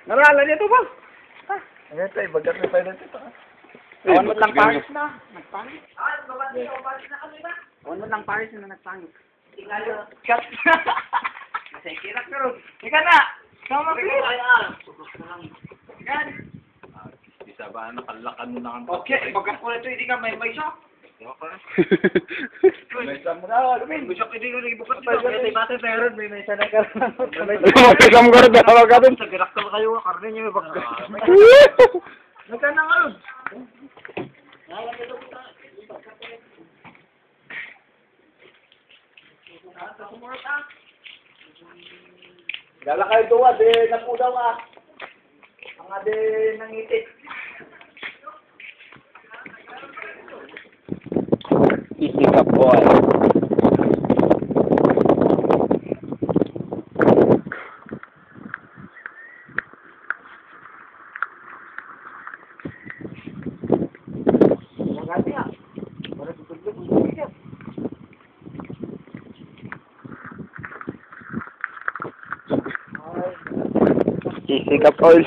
Nalala niya ito ba? Ayan tayo, bagat na tayo dito. Awan mo lang Paris na. Nagpangit. Awan mo lang Paris na nagpangit. Tingalo. Cut. Masay kirak ka ron. Ika na. Sama please. Yan. Isa ba, nakalakan mo na kang Okay, bagat ko na ito. Hindi ka may shop. May isa mo na, Lumin. May shop hindi ko nagibukat dito. May bate meron. May isa na karoon. Masasam ko rin tawag ka dun. Sa giraktal kayo. Karne niyo may bagat. Nagka na nga ron. Gala kayo doon, de, napudaw ah. Mga de, nangitik. Isikap boy. Magati ah. Para tutulog, tutulog yan. Isikap oil.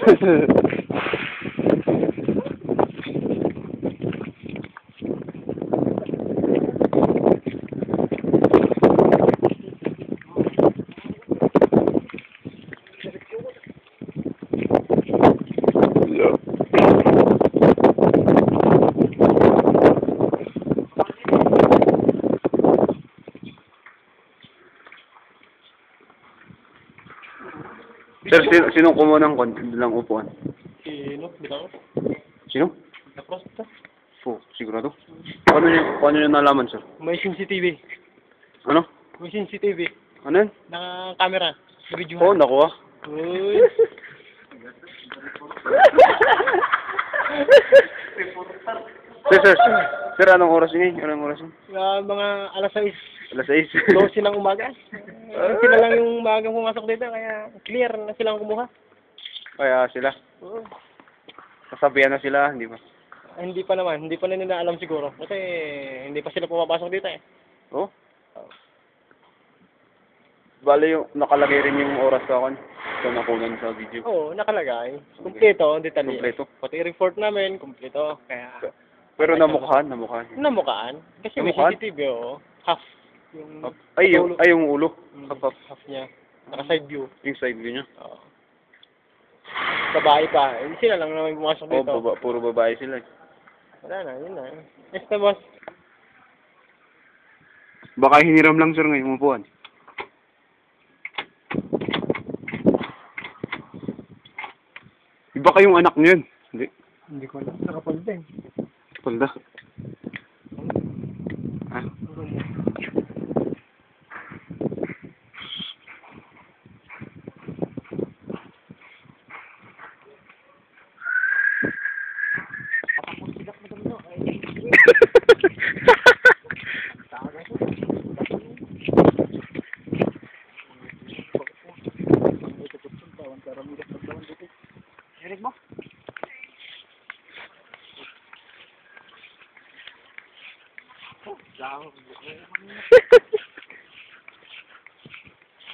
Sir, sinong kumuha ng ng upuan? Sino? Bitaw? Sino? Tapos ito. Sigurado? Paano nyo nalaman, sir? May CCTV. Ano? May CCTV. Ano yun? Naka-camera. Sa video. Oo, nakuha. Uy. Sir, anong oras yun? Anong oras yun? Mga alas 6. Alas 6. 12 ng umaga. Sila lang yung umagang pumasok dito. Kaya clear na silang kumuha. Kaya sila. Oo. Sasabihan na sila, hindi ba? Hindi pa naman. Hindi pa na nila alam siguro. Kasi hindi pa sila pumapasok dito eh. Oo. Bale yung nakalagay rin yung oras sa akin. Sa nakunan sa video. Oo, nakalagay. Kumpleto, detalye. Kumpleto. Pati report namin, kumpleto. Kaya Pero namukhaan. namukaan. Kasi may Namukaan? CCTV, oo. Half. Yung Ay, yung ulo. half niya. Naka-side view. Yung side view niya. Oo. Babae pa. Hindi sila lang naman pumasok dito. Puro babae sila. Wala na, yun na. Yes na, boss. Baka hiniram lang, sir, ngayong upuan. Iba kayong anak niyo yun. Hindi. Hindi ko alam. Nakapal din. Palda. Ah. Dinig mo?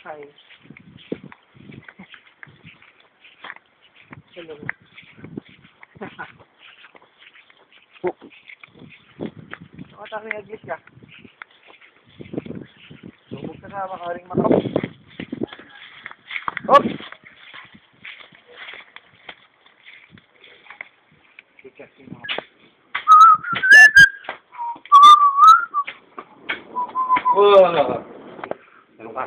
Hi. Hello. Tama yung aglis ka. Lubog ka na, makaring makap. Hop! Ano ka?